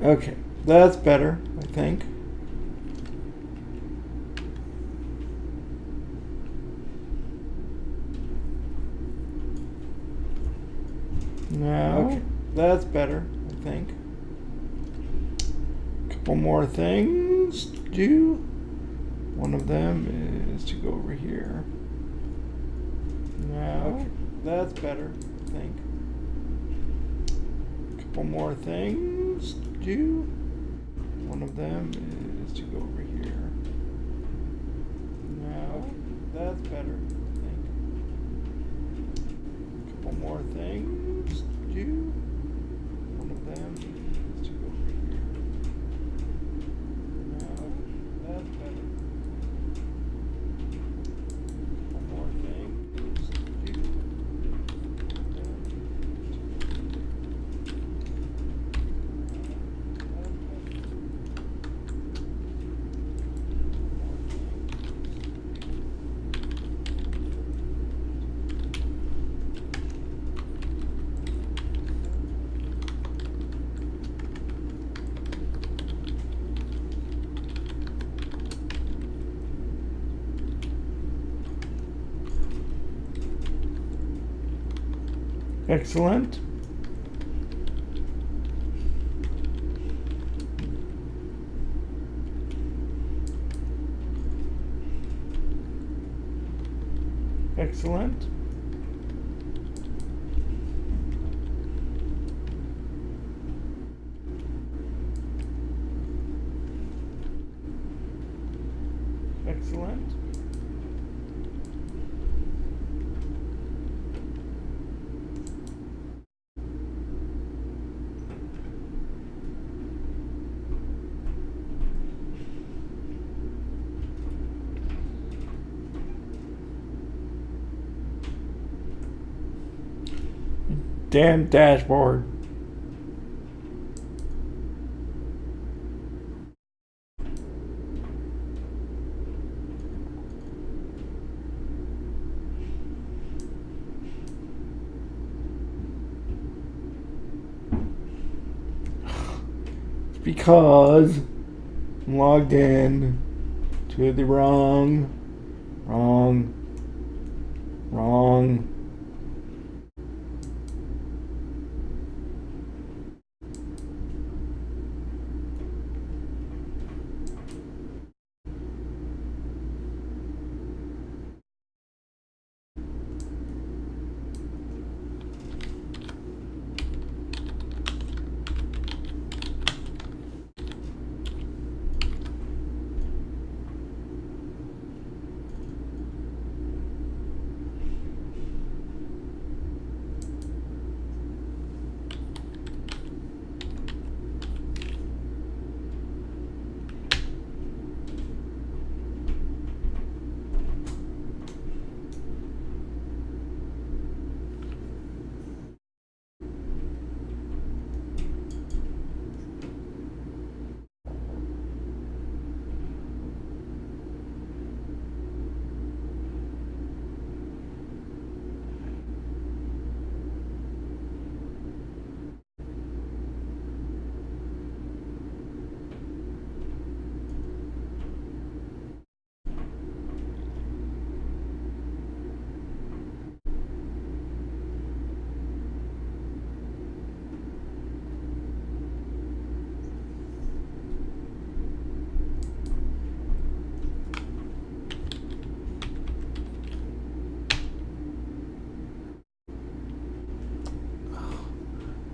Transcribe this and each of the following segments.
Okay, that's better, I think. Now, okay, that's better, I think. Couple more things to do. One of them is to go over here. Now, okay, that's better, I think. Couple more things to do. One of them is to go over here. Now, that's better, I think. Couple more things to do. One of them is to go over here. Now, that's better. Couple more things to do. One of them is to go over here. Excellent. Excellent. Excellent. Damn dashboard. It's because I'm logged in to the wrong.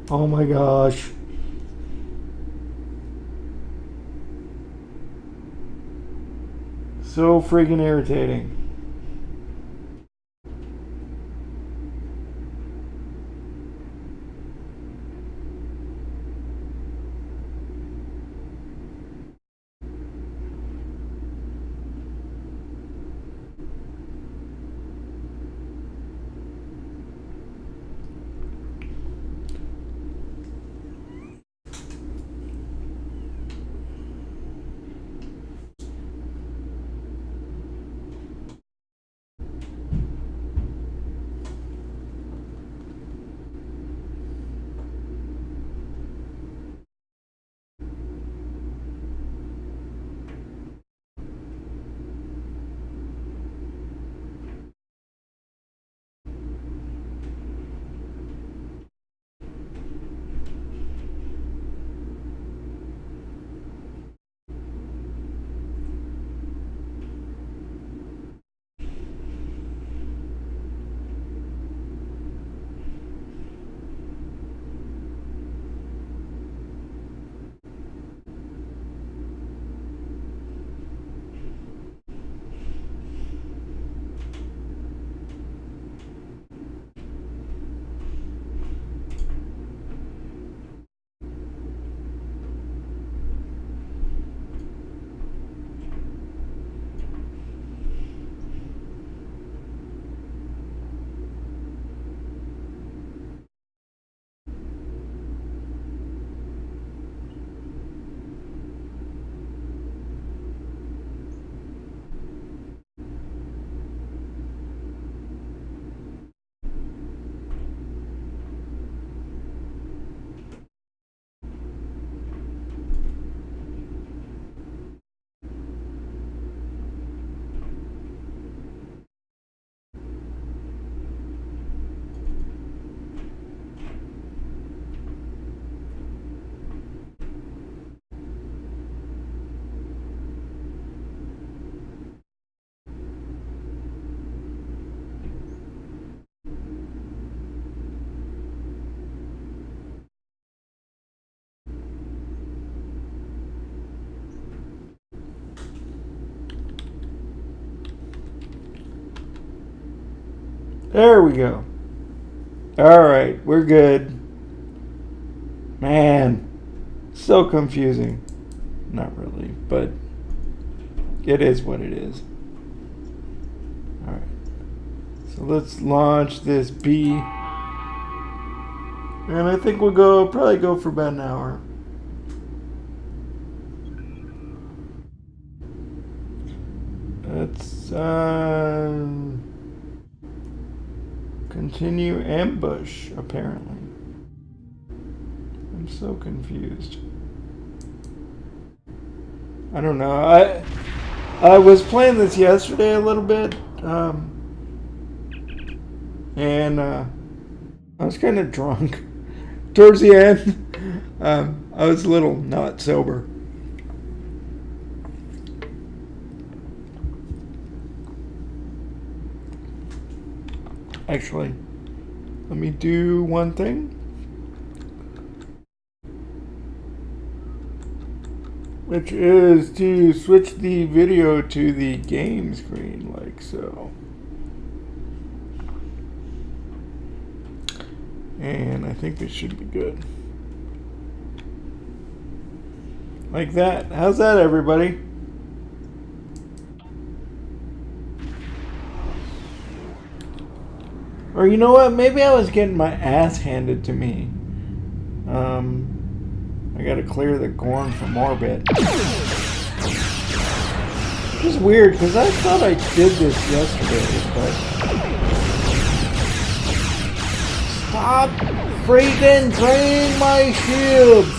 Oh my gosh. So freaking irritating. There we go. Alright, we're good. Man, so confusing. Not really, but it is what it is. Alright. So let's launch this B. And I think we'll probably go for about an hour. Let's continue ambush, apparently. I'm so confused. I don't know. I was playing this yesterday a little bit, and I was kind of drunk towards the end. I was a little not sober. Actually, let me do one thing. Which is to switch the video to the game screen, like so. And I think this should be good. Like that. How's that, everybody? Or you know what? Maybe I was getting my ass handed to me. I gotta clear the Gorn from orbit. Which is weird, because I thought I did this yesterday, but... Stop freaking draining my shields!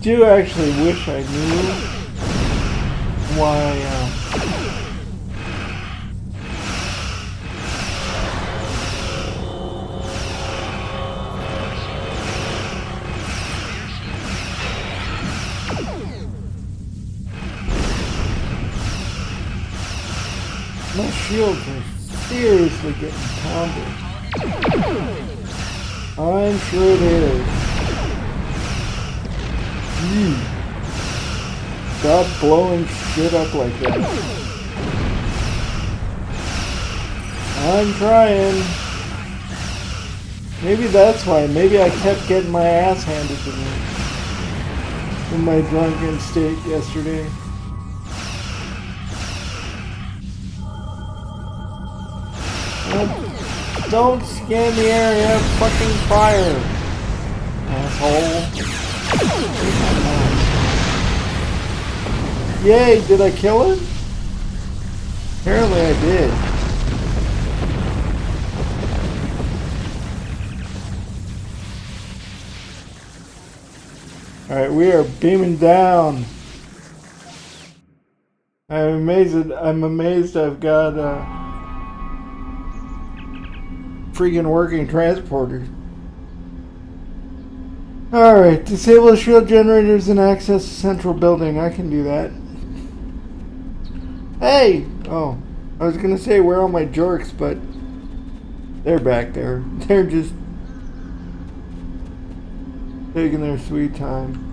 I do actually wish I knew why my shields are seriously getting pounded. I'm sure it is. Stop blowing shit up like that. I'm trying. Maybe that's why. Maybe I kept getting my ass handed to me in my drunken state yesterday. Don't scan the area. Fucking fire. Asshole. Yay, did I kill him? Apparently I did. Alright, we are beaming down. I'm amazed I've got freaking working transporters. Alright, disable shield generators and access the central building. I can do that. Hey! Oh, I was gonna say where are all my jerks, but they're back there. They're just taking their sweet time.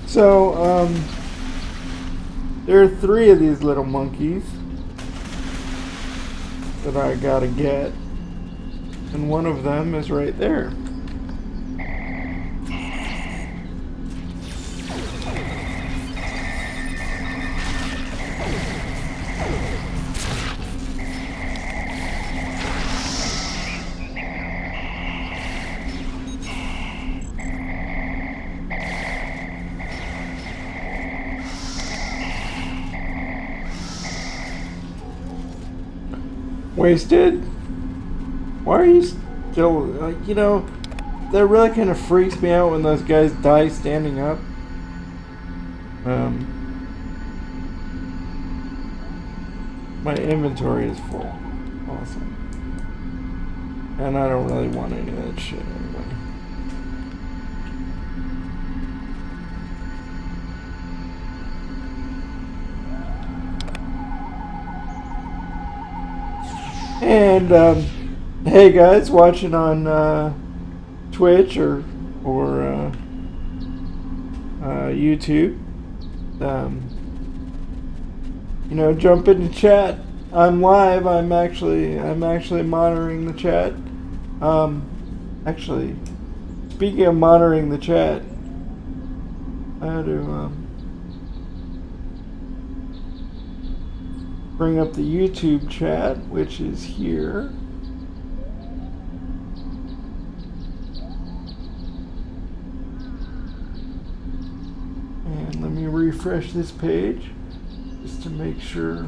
So, there are 3 of these little monkeys. that I gotta get. And one of them is right there. Wasted? Why are you still, like, you know, that really kind of freaks me out when those guys die standing up. My inventory is full. Awesome. And I don't really want any of that shit anyway. And hey guys, watching on Twitch or YouTube, you know, jump into chat. I'm live. I'm actually monitoring the chat. Actually, speaking of monitoring the chat, I had to bring up the YouTube chat, which is here. And let me refresh this page just to make sure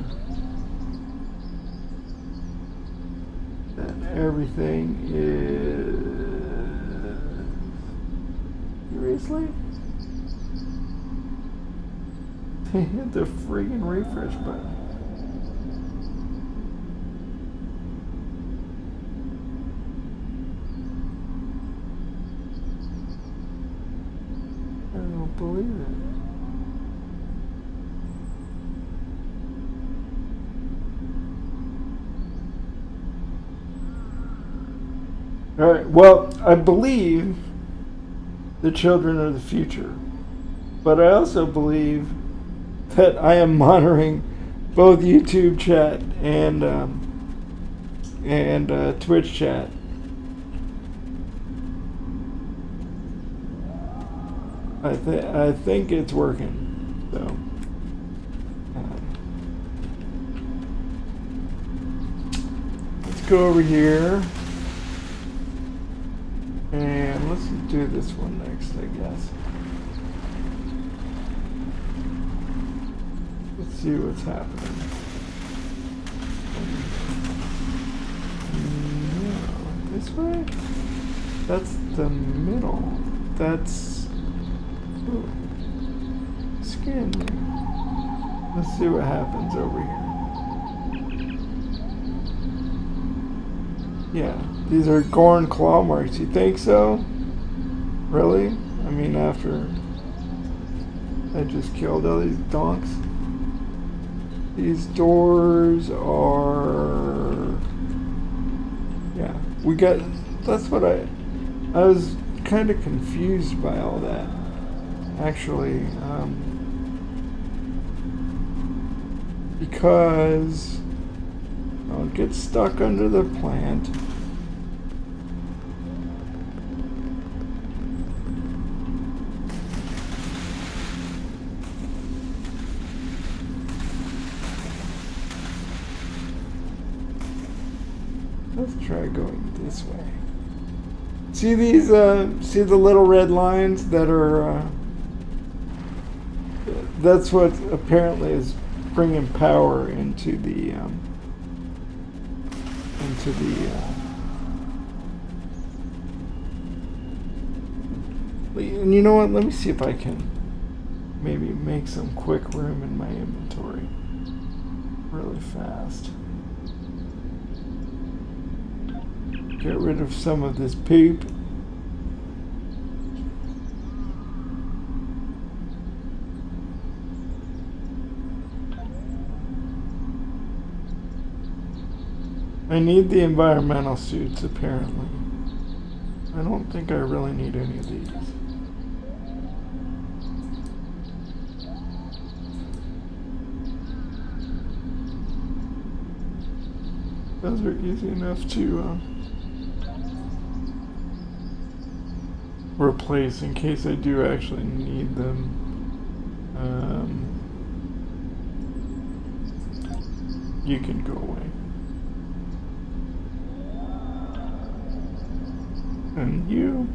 that everything is... Seriously? They hit the friggin' refresh button. I don't believe it. Alright, well, I believe the children are the future. But I also believe that I am monitoring both YouTube chat and Twitch chat. I think it's working. So let's go over here. And let's do this one next, I guess. Let's see what's happening. No, this way? That's the middle. That's... Ooh. Scan me. Let's see what happens over here. Yeah. These are Gorn claw marks. You think so? Really? I mean, after I just killed all these donks. These doors are... Yeah, we got... That's what I was kind of confused by all that. Actually, because I'll get stuck under the plant. Let's try going this way. See these, see the little red lines that are, that's what apparently is bringing power into the, and you know what, let me see if I can maybe make some quick room in my inventory really fast. Get rid of some of this poop. I need the environmental suits, apparently. I don't think I really need any of these. Those are easy enough to replace in case I do actually need them. You can go away. And you.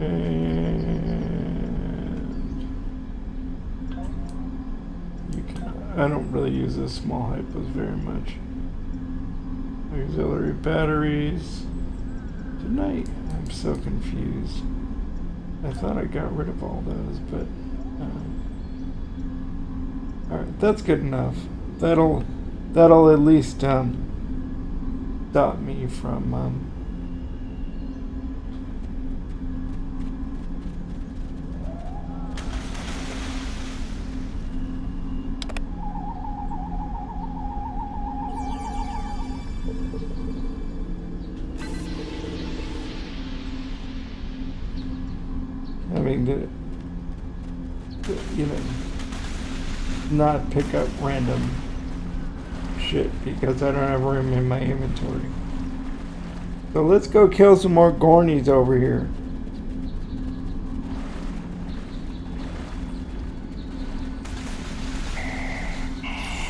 And you can. I don't really use the small hypos very much. Auxiliary batteries. Tonight, I'm so confused. I thought I got rid of all those, but all right, that's good enough. That'll at least stop me from having to, you know, not pick up random shit because I don't have room in my inventory. So let's go kill some more Gornies over here.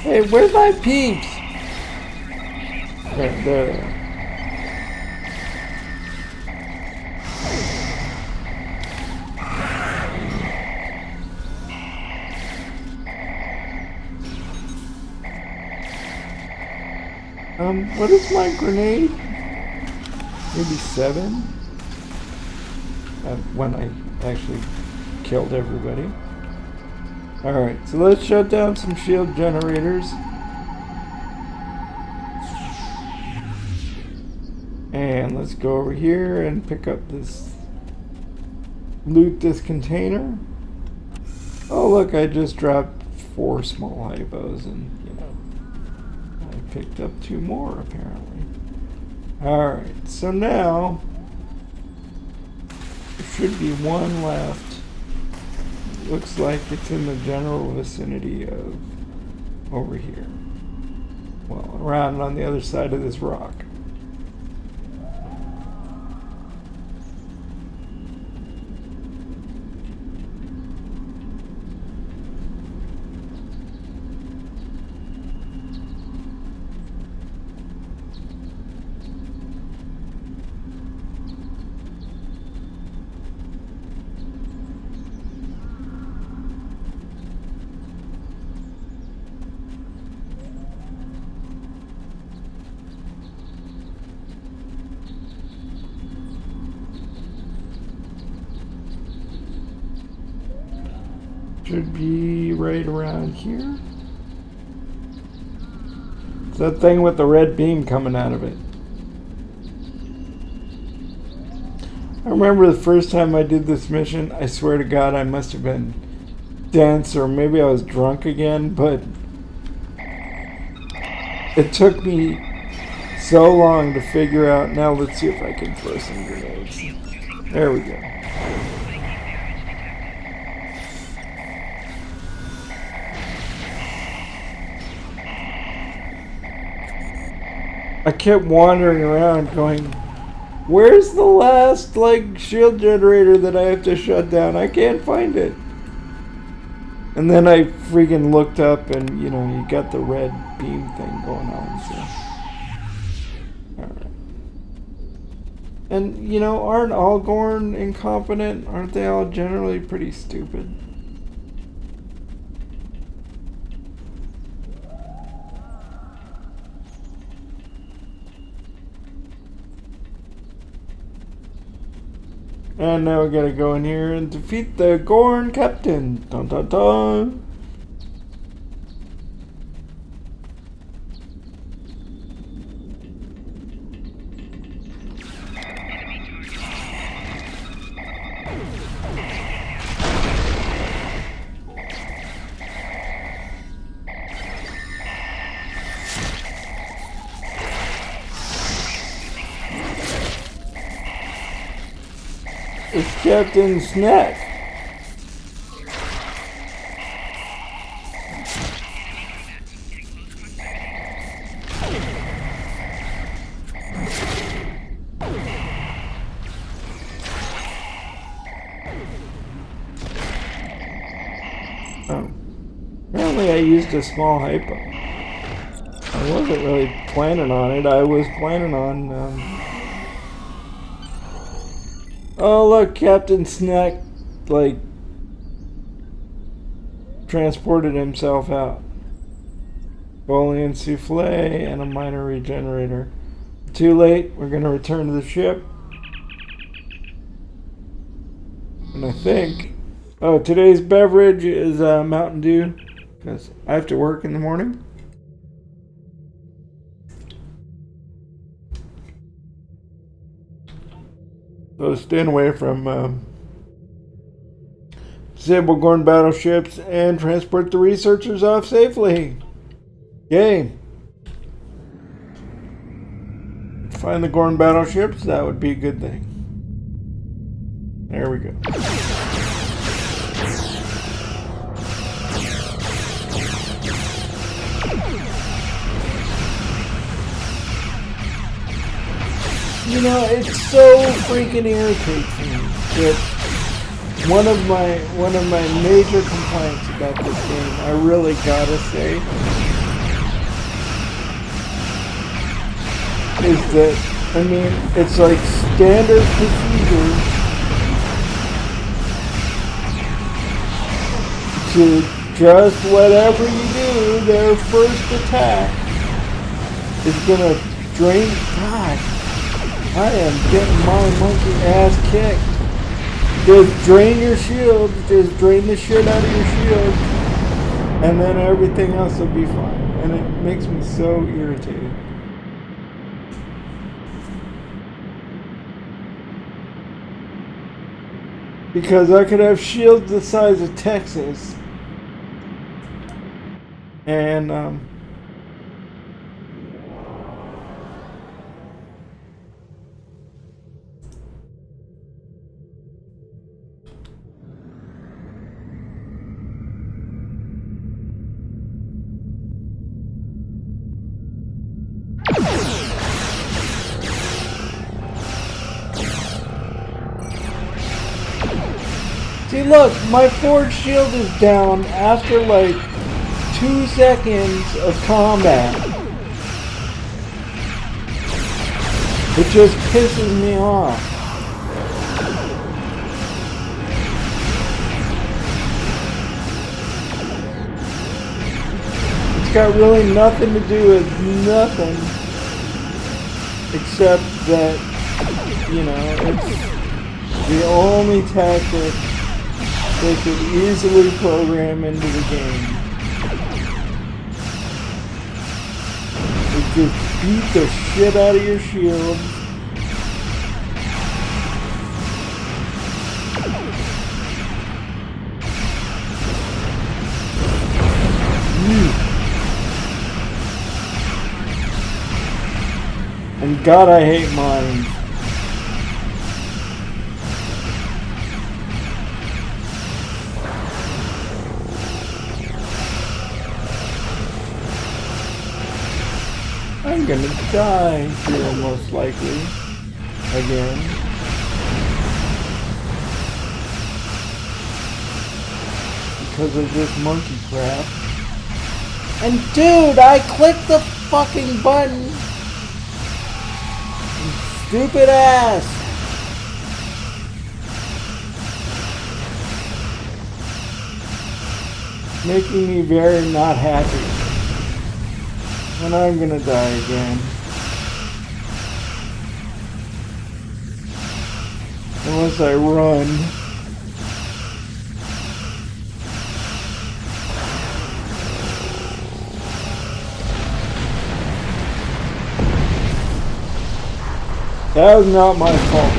Hey, where's my peeps? Right there. What is my grenade? Maybe 7? When I actually killed everybody. Alright, so let's shut down some shield generators. And let's go over here and pick up this, loot this container. Oh look, I just dropped 4 small hypos and, you know, I picked up 2 more apparently. Alright, so now there should be 1 left. Looks like it's in the general vicinity of over here. Well, around on the other side of this rock. Should be right around here. It's that thing with the red beam coming out of it. I remember the first time I did this mission, I swear to God I must have been dense or maybe I was drunk again, but it took me so long to figure out. Now let's see if I can throw some grenades. There we go. I kept wandering around going, where's the last, like, shield generator that I have to shut down? I can't find it. And then I freaking looked up and, you know, you got the red beam thing going on, so. Alright. And, you know, aren't all Gorn incompetent? Aren't they all generally pretty stupid? And now we gotta go in here and defeat the Gorn captain. Dun dun dun. It's Captain's neck. Apparently I used a small hypo. I wasn't really planning on it. I was planning on... Oh, look, Captain Snack, like, transported himself out. Bolian souffle and a minor regenerator. Too late. We're going to return to the ship. And I think... Oh, today's beverage is Mountain Dew, because I have to work in the morning. So staying away from disable Gorn battleships and transport the researchers off safely. Yay! Find the Gorn battleships, that would be a good thing. There we go. You know, it so freaking irritates me that one of my major complaints about this game, I really gotta say, is that, I mean, it's like standard procedure to just whatever you do, their first attack is gonna drain. God, I am getting my monkey ass kicked. Just drain your shield, just drain the shit out of your shield, and then everything else will be fine. And it makes me so irritated. Because I could have shields the size of Texas. And, see, look, my forward shield is down after like 2 seconds of combat. It just pisses me off. It's got really nothing to do with nothing except that, you know, it's the only tactic they could easily program into the game. Is just beat the shit out of your shield. And God, I hate mine. I'm gonna die here most likely again. Because of this monkey crap. And dude, I clicked the fucking button. Stupid ass. Making me very not happy. And I'm gonna die again. Unless I run. That was not my fault.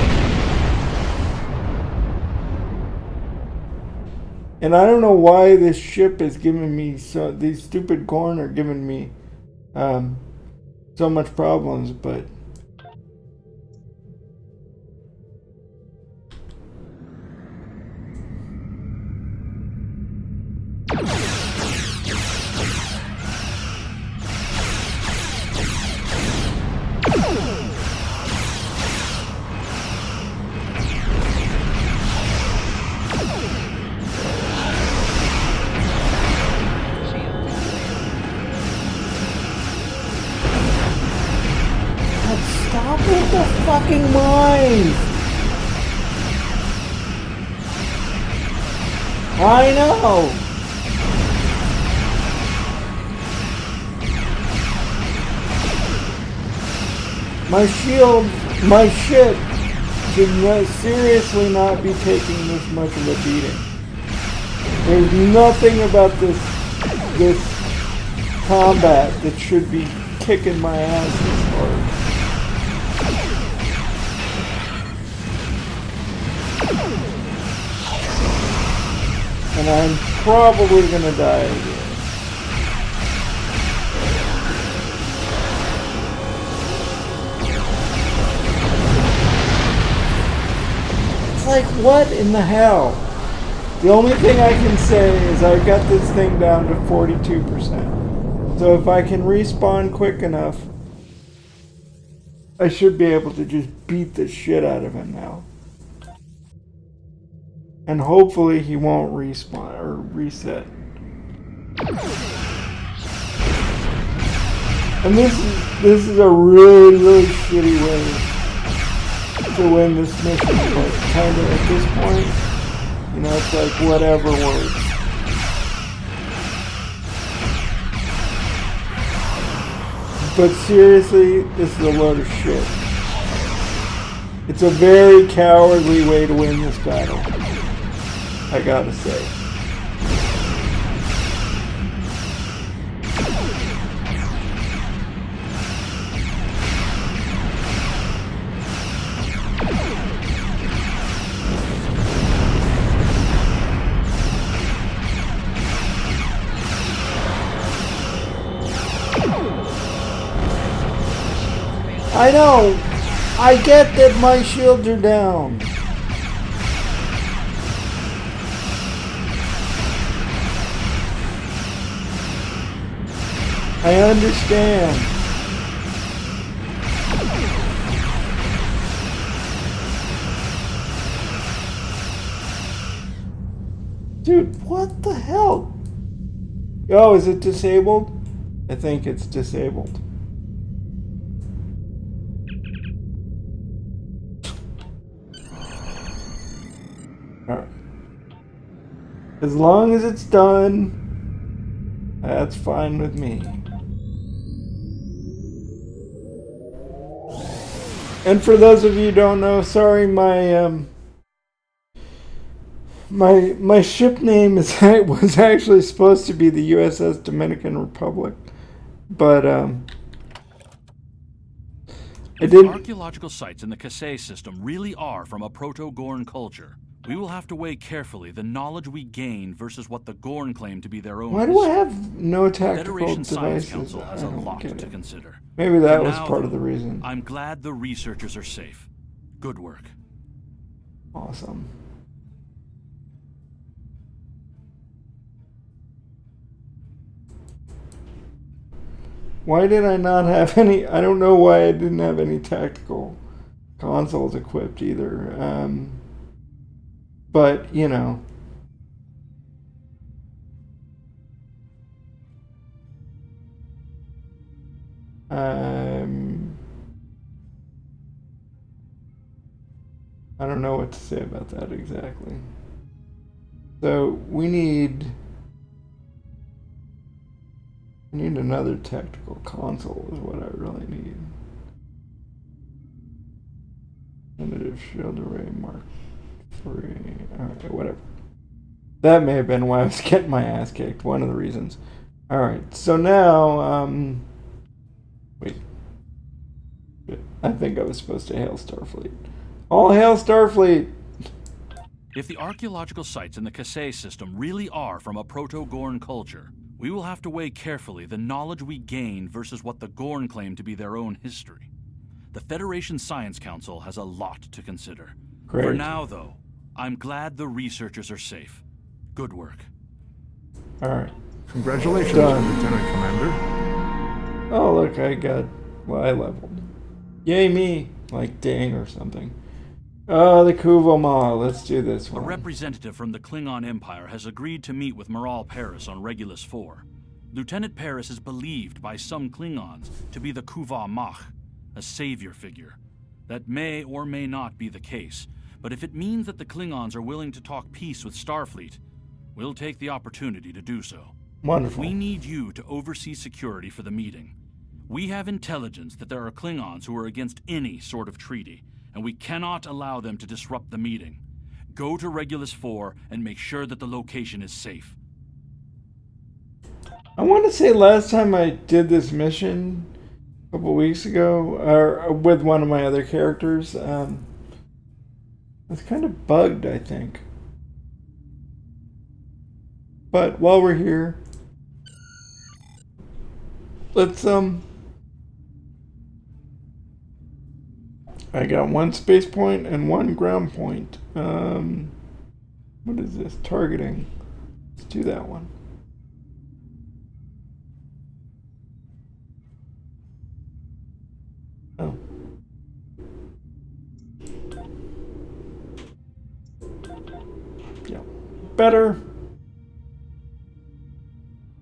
And I don't know why this ship is giving me so, these stupid Gorn are giving me so much problems, but God, stop with the fucking mines! I know! My shield, my ship should seriously not be taking this much of a beating. There's nothing about this combat that should be kicking my ass this hard. And I'm probably gonna die again. It's like, what in the hell? The only thing I can say is I got this thing down to 42%. So if I can respawn quick enough, I should be able to just beat the shit out of him now. And hopefully he won't respawn or reset. And this is a really, really shitty way to win this mission. But kind of at this point, you know, it's like whatever works. But seriously, this is a load of shit. It's a very cowardly way to win this battle, I gotta say. I know! I get that my shields are down. I understand. Dude, what the hell? Oh, is it disabled? I think it's disabled. Alright. As long as it's done, that's fine with me. And for those of you who don't know, sorry, my ship name was actually supposed to be the USS Dominican Republic, but I didn't. Archaeological sites in the Kasei system really are from a proto-Gorn culture. We will have to weigh carefully the knowledge we gain versus what the Gorn claim to be their own. Why do I have no tactical Federation devices? Science Council has a lot to it. consider. Maybe that For was now, part of though, the reason. I'm glad the researchers are safe. Good work. Awesome. Why did I not have any? I don't know why I didn't have any tactical consoles equipped either. But, you know. I don't know what to say about that exactly. So we need another tactical console is what I really need. Primitive shield array Mark III. Alright, whatever. That may have been why I was getting my ass kicked. One of the reasons. Alright, so now, wait. I think I was supposed to hail Starfleet. All hail Starfleet! If the archaeological sites in the Kasei system really are from a proto-Gorn culture, we will have to weigh carefully the knowledge we gain versus what the Gorn claim to be their own history. The Federation Science Council has a lot to consider. Great. For now, though, I'm glad the researchers are safe. Good work. Alright. Congratulations, Done. Lieutenant Commander. Oh, look, I leveled. Yay me! Like dang or something. Oh, the Kuvo Ma. Let's do this A one. representative from the Klingon Empire has agreed to meet with Moral Paris on Regulus 4. Lieutenant Paris is believed by some Klingons to be the Kuva Mach, a savior figure. That may or may not be the case, but if it means that the Klingons are willing to talk peace with Starfleet, we'll take the opportunity to do so. Wonderful. We need you to oversee security for the meeting. We have intelligence that there are Klingons who are against any sort of treaty, and we cannot allow them to disrupt the meeting. Go to Regulus 4 and make sure that the location is safe. I want to say last time I did this mission a couple weeks ago, or with one of my other characters, I was kind of bugged, I think. But while we're here, let's I got one space point and one ground point. What is this? Targeting. Let's do that one. Oh. Yeah. Better.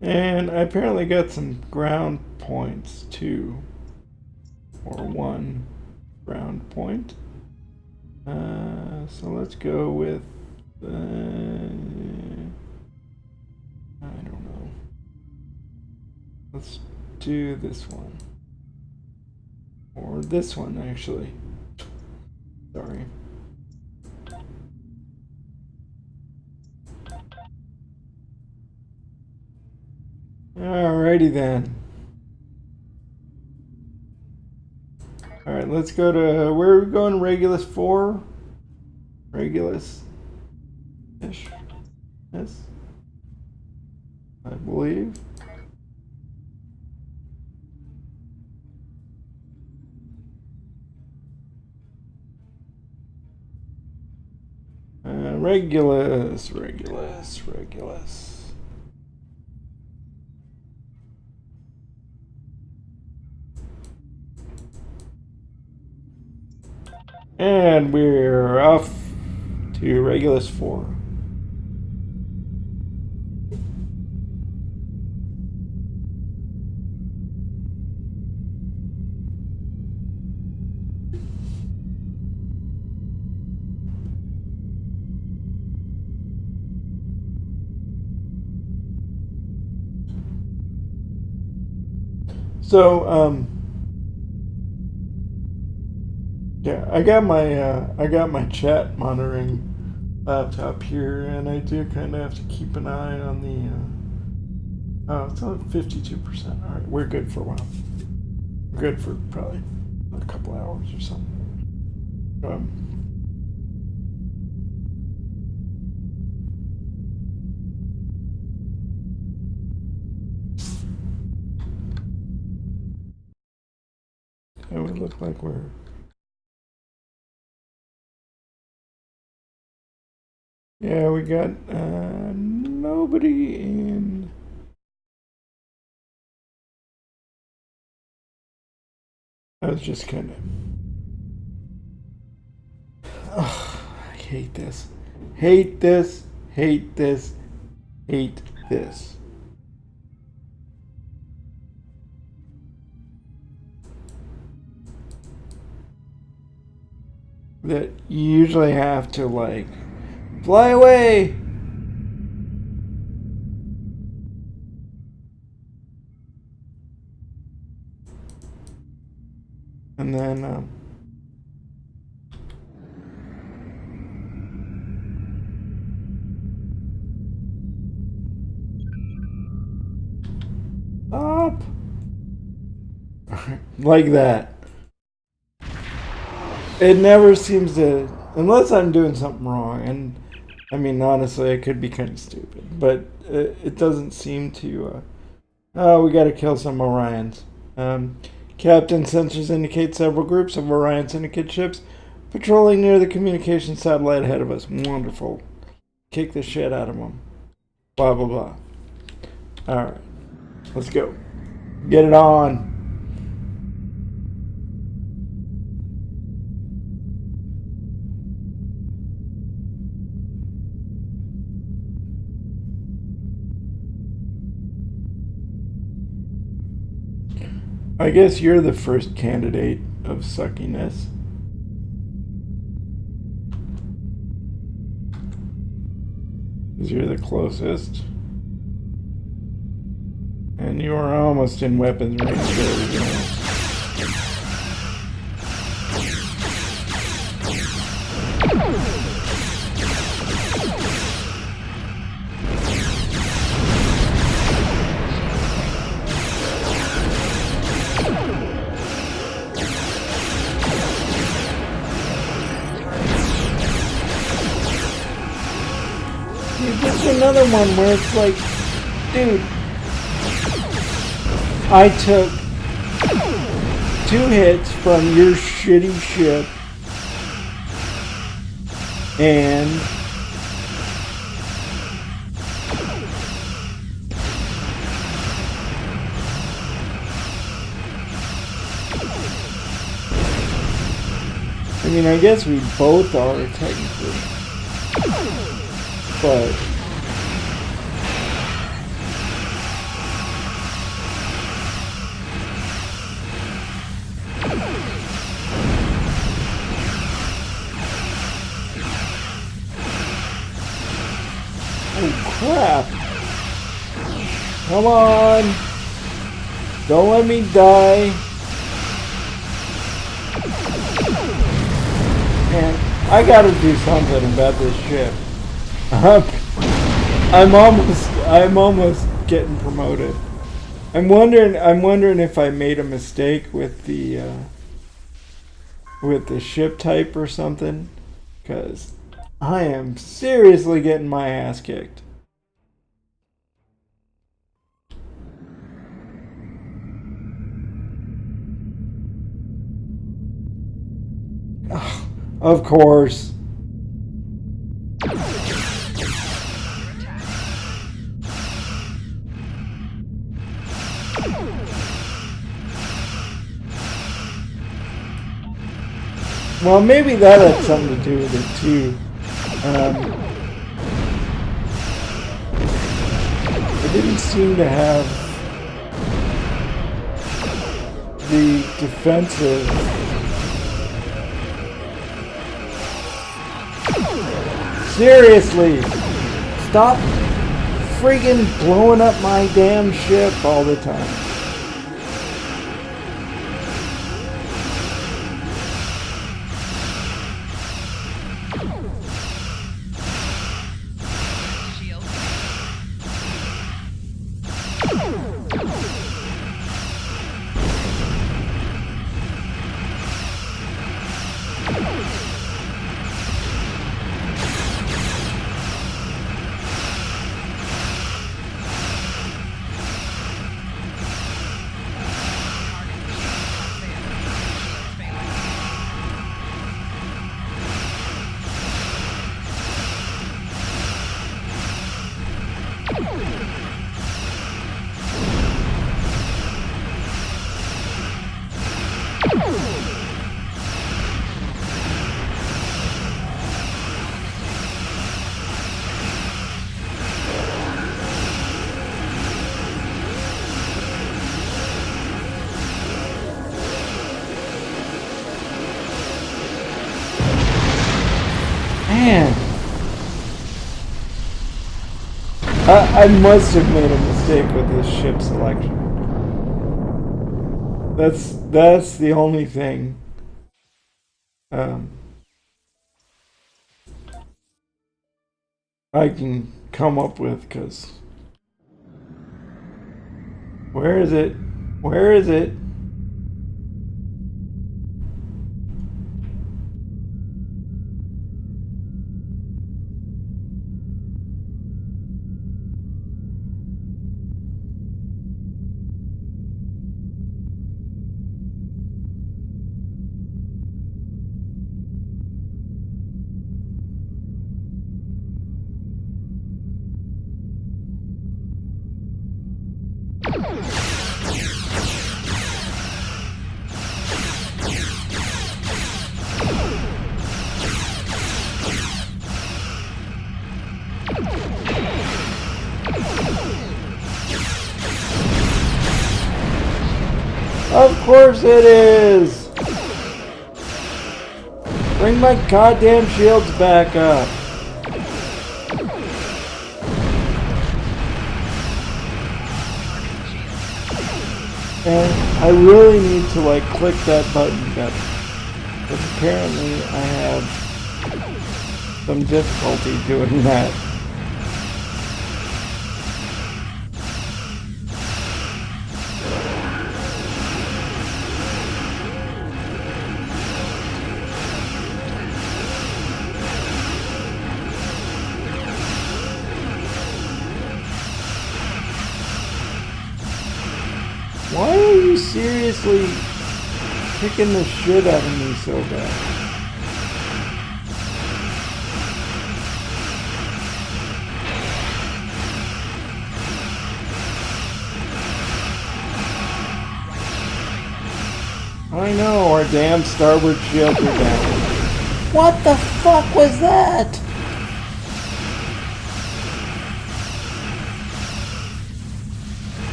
And I apparently got some ground points too. Or one ground point. So let's go with I don't know. Let's do this one. Or this one, actually. Sorry. Alrighty then. Alright, let's go to... Where are we going? Regulus 4? Regulus-ish? Yes. I believe. Regulus. And we're off to Regulus 4. So, yeah, I got my chat monitoring laptop here, and I do kind of have to keep an eye on the. Oh, it's on 52%. All right, we're good for a while. We're good for probably a couple hours or something. It would look like we're. Yeah, we got nobody in. I was just kind of. Oh, I hate this. Hate this. Hate this. Hate this. That you usually have to like fly away. And then up like that. It never seems to, unless I'm doing something wrong, and I mean honestly I could be kind of stupid, but it doesn't seem to oh, we gotta kill some Orions. Captain, sensors indicate several groups of Orion Syndicate ships patrolling near the communication satellite ahead of us. Wonderful. Kick the shit out of them. Blah, blah, blah. Alright. Let's go. Get it on. I guess you're the first candidate of suckiness. Because you're the closest. And you are almost in weapons range. There we go. It's another one where it's like, dude, I took 2 hits from your shitty ship and I mean, I guess we both are technically. But oh crap. Come on. Don't let me die. Man, I gotta do something about this ship. I'm almost getting promoted. I'm wondering if I made a mistake with the ship type or something, because I am seriously getting my ass kicked. Ugh, of course. Well, maybe that had something to do with it too. It didn't seem to have the defensive. Seriously, stop friggin' blowing up my damn ship all the time. Man, I must have made a mistake with this ship selection. That's the only thing. I can come up with, because where is it? Where is it? Of course it is! Bring my goddamn shields back up. And I really need to like click that button better. But apparently I have some difficulty doing that. Why are you seriously kicking the shit out of me so bad? I know, our damn starboard shields are down. What the fuck was that?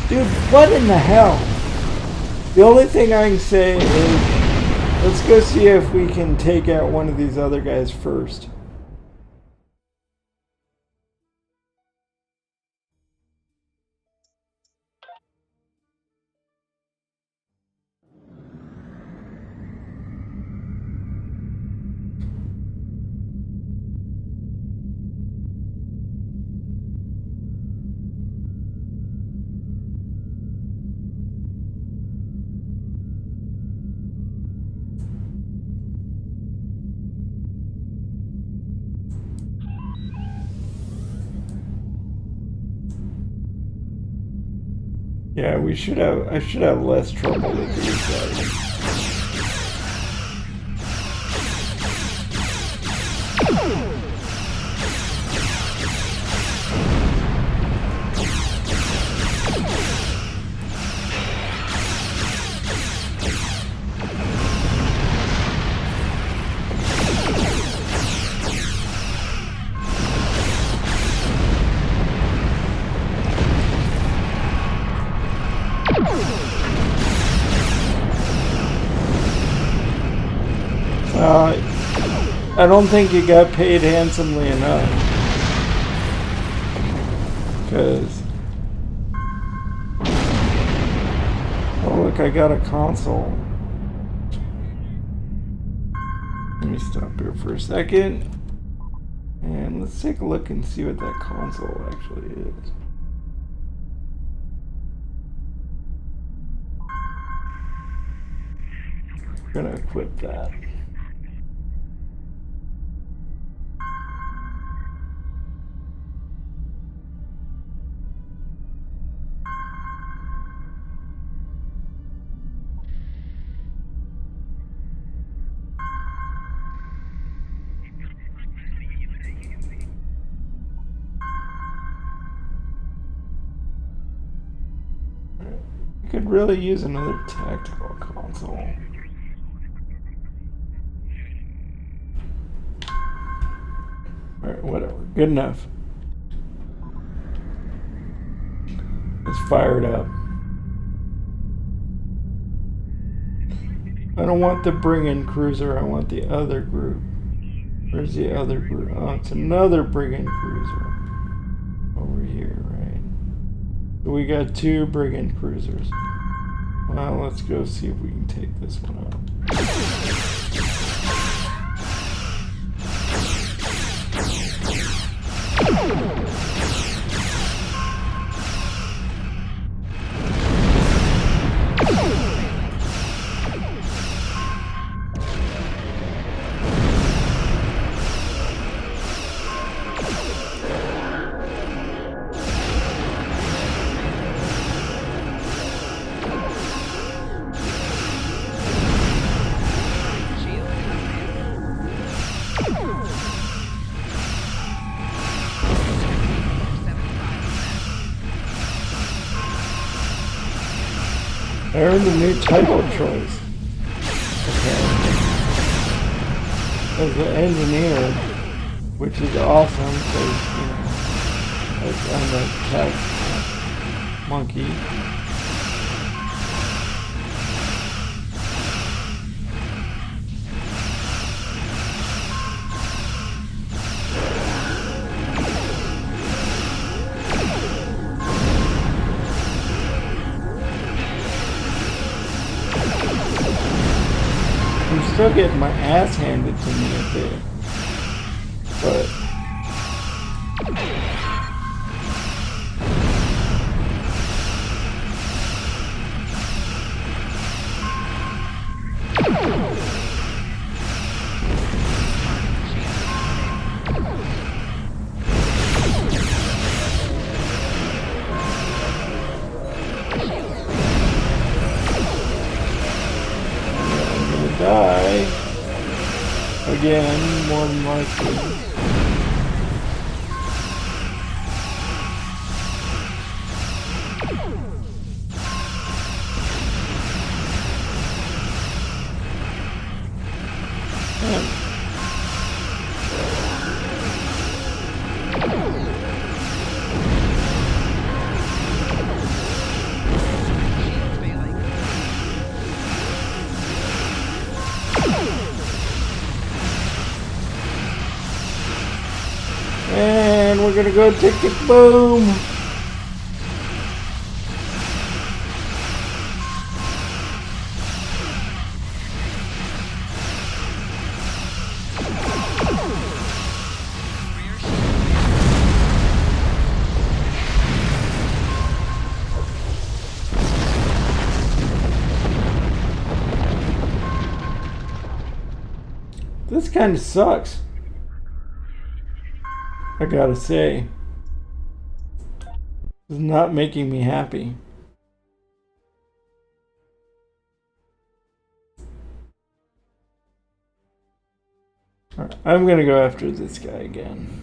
Dude, what in the hell? The only thing I can say is, let's go see if we can take out one of these other guys first. Yeah, I should have less trouble with these guys. I don't think you got paid handsomely enough. Because... oh look, I got a console. Let me stop here for a second. And let's take a look and see what that console actually is. I'm gonna equip that. Could really use another tactical console. Alright, whatever. Good enough. Let's fire it up. I don't want the bring-in cruiser, I want the other group. Where's the other group? Oh, it's another bring-in cruiser. Over here, right? So we got two bring-in cruisers. Well, let's go see if we can take this one out. I earned a new title choice. Okay. as an engineer, which is awesome because, you know, I'm a tech monkey. I'm still getting my ass handed to me a bit, but die again, more than likely. And we're gonna go tick tick boom. This kind of sucks, I gotta say. It's not making me happy. Alright, I'm gonna go after this guy again.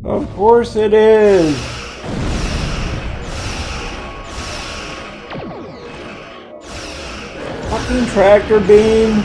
Of course it is! Fucking tractor beam!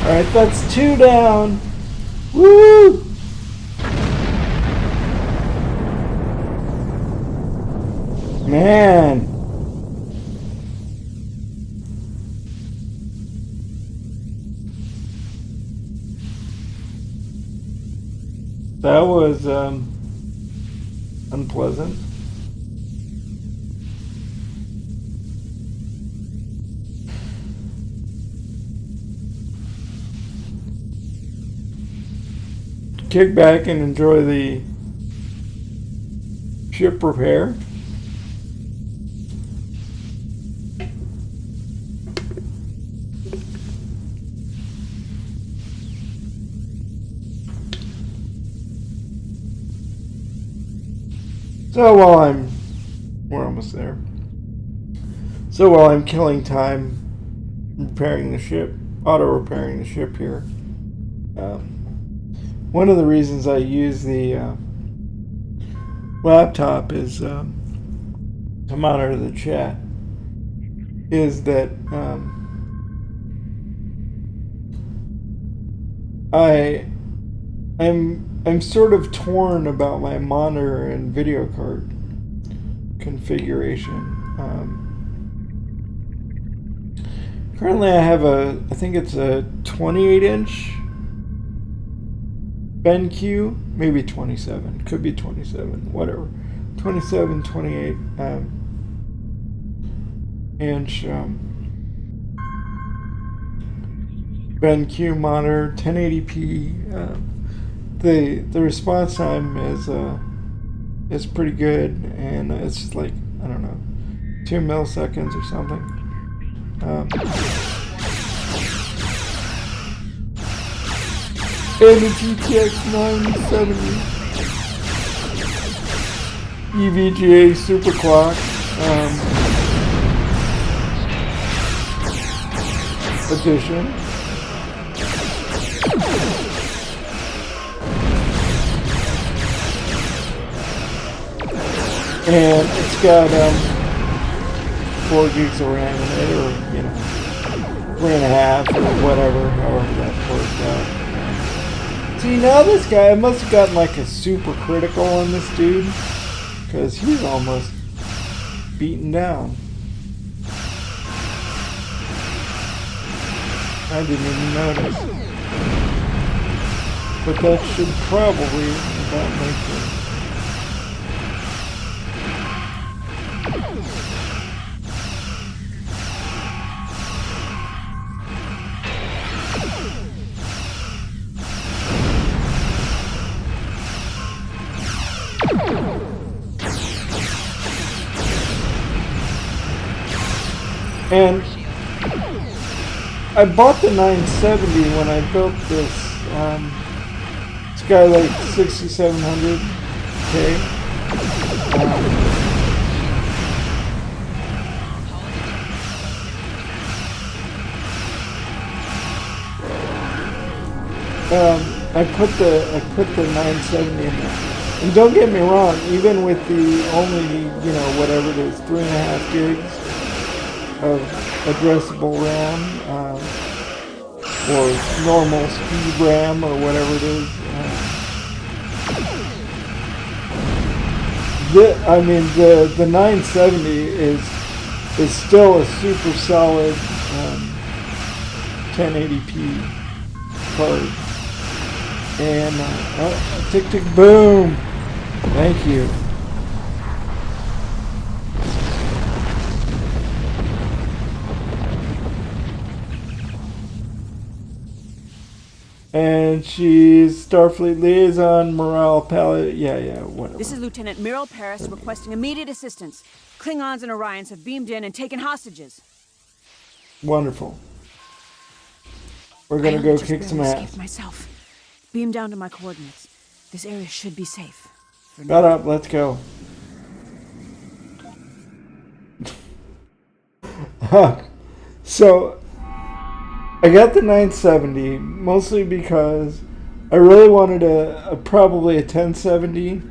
Alright, that's 2 down. Woo! Man. That was unpleasant. Kick back and enjoy the ship repair. So we're almost there. So while I'm killing time repairing the ship, auto repairing the ship here, one of the reasons I use the laptop is to monitor the chat is that I'm sort of torn about my monitor and video card configuration. Currently I have I think it's a 28-inch BenQ, maybe 27, could be 27, whatever. 27, 28 inch BenQ monitor, 1080p. The response time is pretty good, and it's like, I don't know, 2 milliseconds or something. And the GTX 970 EVGA Super Clock edition. And it's got 4 gigs of RAM in it, or 3.5 or whatever, however that works out. See, now this guy, I must have gotten like a super critical on this dude, because he's almost beaten down. I didn't even notice. But that should probably about make it. And I bought the 970 when I built this Skylake 6700K. I put the 970 in there. And don't get me wrong, even with the only, whatever it is, 3.5 gigs of addressable RAM, or normal speed RAM, or whatever it is. The 970 is still a super solid 1080p card. And tick tick boom. Thank you. And she's Starfleet Liaison, Morale Palette. Yeah, whatever. This is Lieutenant Miral Paris requesting immediate assistance. Klingons and Orions have beamed in and taken hostages. Wonderful. We're gonna go kick some ass. Myself. Beam down to my coordinates. This area should be safe. Shut up, let's go. So, I got the 970 mostly because I really wanted probably a 1070,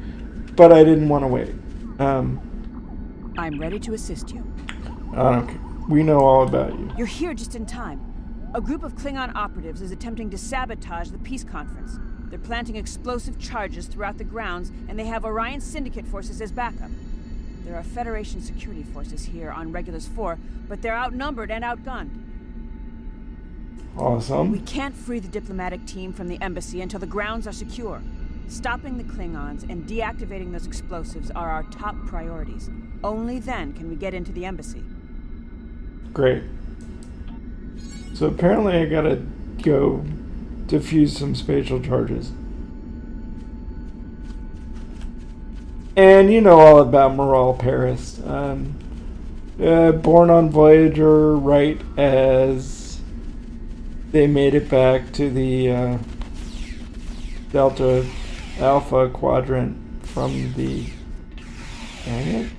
but I didn't want to wait. I'm ready to assist you. I don't care. We know all about you. You're here just in time. A group of Klingon operatives is attempting to sabotage the peace conference. They're planting explosive charges throughout the grounds, and they have Orion Syndicate forces as backup. There are Federation security forces here on Regulus 4, but they're outnumbered and outgunned. Awesome. We can't free the diplomatic team from the embassy until the grounds are secure. Stopping the Klingons and deactivating those explosives are our top priorities. Only then can we get into the embassy. Great. So apparently I gotta go defuse some spatial charges. And you know all about Moral Paris. Born on Voyager right as they made it back to the Delta Alpha Quadrant from the... Dang it.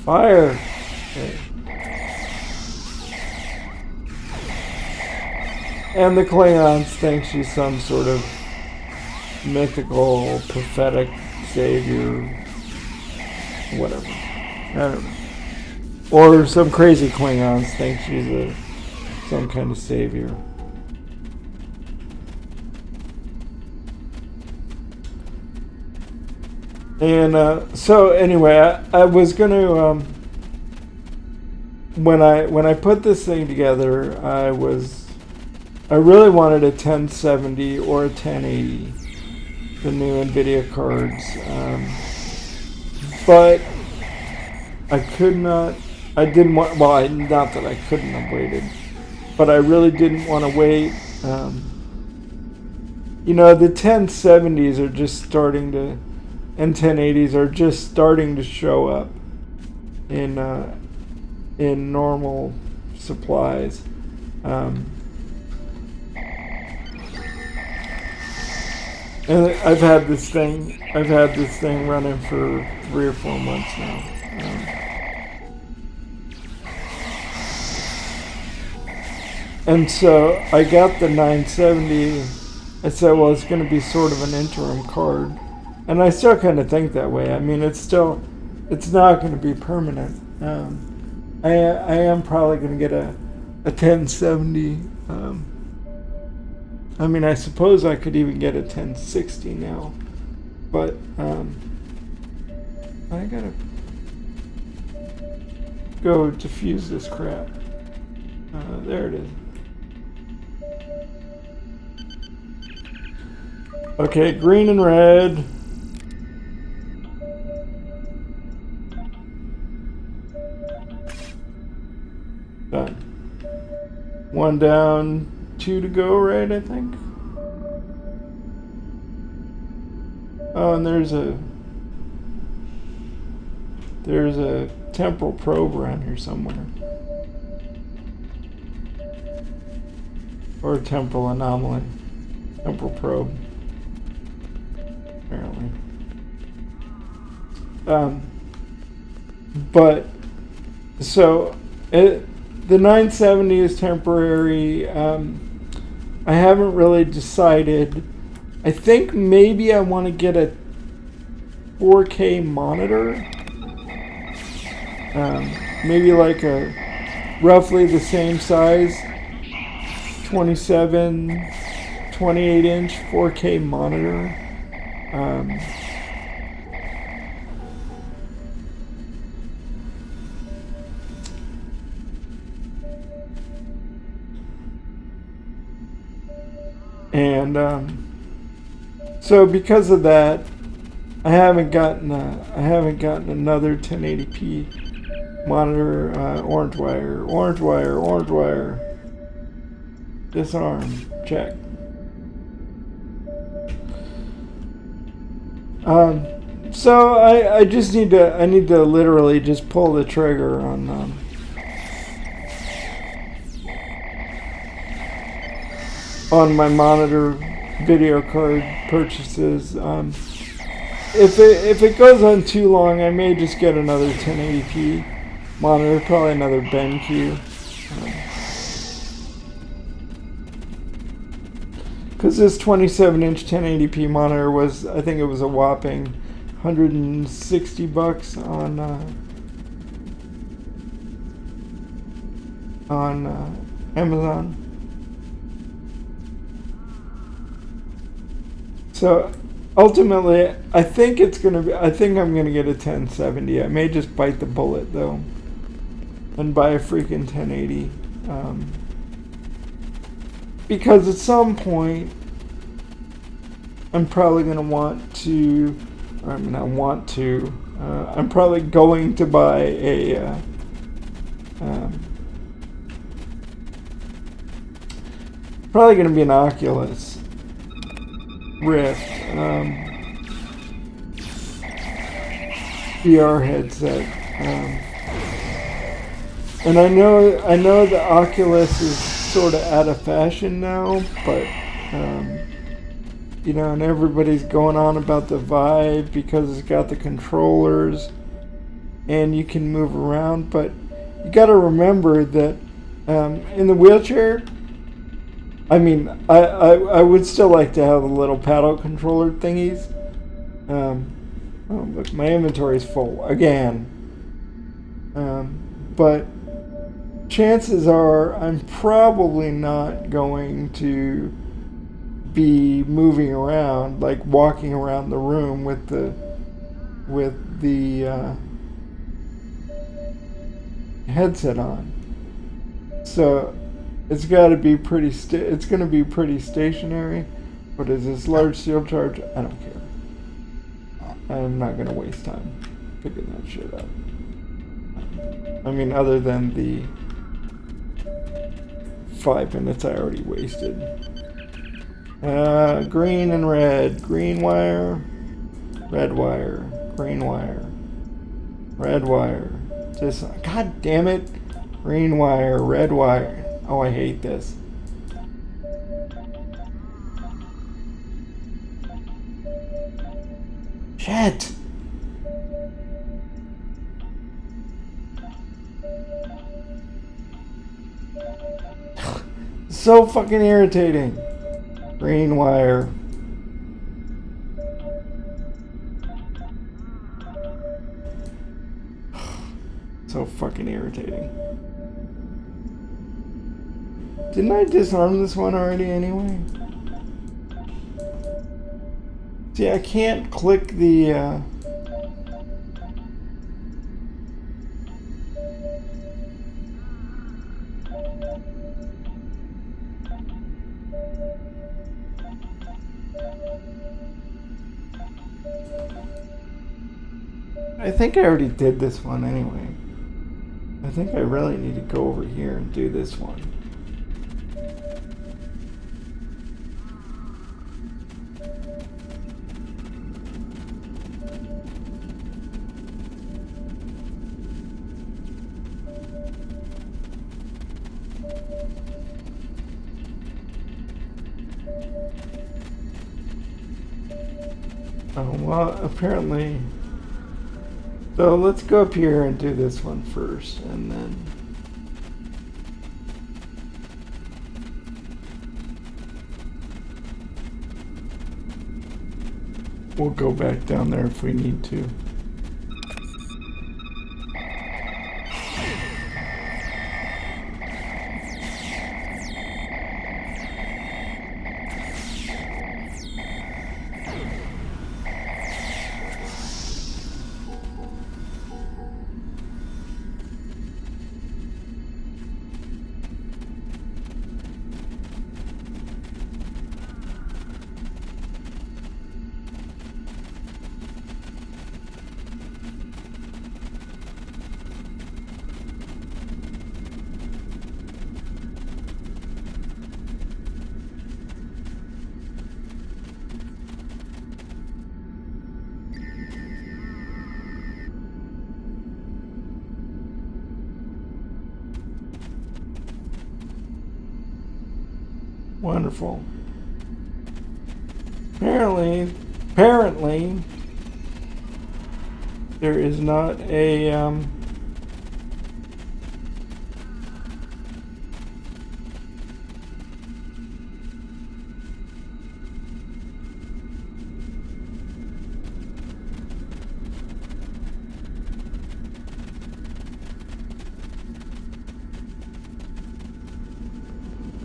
Fire! Okay. And the Klingons think she's some sort of mythical, prophetic savior. Whatever. I don't know. Or some crazy Klingons think she's some kind of savior. And so anyway, I was gonna when I put this thing together, I really wanted a 1070 or a 1080, the new NVIDIA cards, but I could not. I didn't want. Well, not that I couldn't have waited, but I really didn't want to wait. You know, the 1070s are just starting to, and 1080s are just starting to show up in normal supplies. And I've had this thing running for 3 or 4 months now. And so I got the 970. I said, well, it's going to be sort of an interim card. And I still kind of think that way. I mean, it's not going to be permanent. I am probably going to get a 1070. I mean, I suppose I could even get a 1060 now. But I gotta go defuse this crap. There it is. Okay, green and red. Done. 1 down, 2 to go, right, I think? Oh, and there's a temporal probe around here somewhere. Or a temporal anomaly. Temporal probe. Apparently. But, so, the 970 is temporary. I haven't really decided. I think maybe I want to get a 4K monitor. Maybe like a roughly the same size 28 inch 4K monitor. And so because of that, I haven't gotten another 1080p monitor. Orange wire. Disarm. Check. So I just need to literally just pull the trigger on my monitor video card purchases. If it goes on too long, I may just get another 1080p monitor, probably another BenQ. Because this 27-inch 1080p monitor was, I think it was a whopping $160 on Amazon. So ultimately, I think it's gonna be. I think I'm gonna get a 1070. I may just bite the bullet though, and buy a freaking 1080. Because at some point, I'm probably gonna want to. Or I mean, I want to. I'm probably going to buy a. Probably gonna be an Oculus Rift VR headset, and I know the Oculus is sort of out of fashion now, but you know, and everybody's going on about the Vive because it's got the controllers and you can move around, but you got to remember that in the wheelchair, I mean, I would still like to have the little paddle controller thingies. Oh, look, my inventory is full again. But chances are I'm probably not going to be moving around, like walking around the room with the headset on. So it's got to be pretty. It's going to be pretty stationary. What is this large steel charge? I don't care. I'm not going to waste time picking that shit up. I mean, other than the 5 minutes I already wasted. Green and red. Green wire. Red wire. Green wire. Red wire. Just, god damn it. Green wire. Red wire. Oh, I hate this. Shit. So fucking irritating. Green wire. So fucking irritating. Didn't I disarm this one already anyway? See, I can't click the I think I already did this one anyway. I think I really need to go over here and do this one. Oh, well, apparently. So let's go up here and do this one first, and then we'll go back down there if we need to. Wonderful. Apparently, there is not a,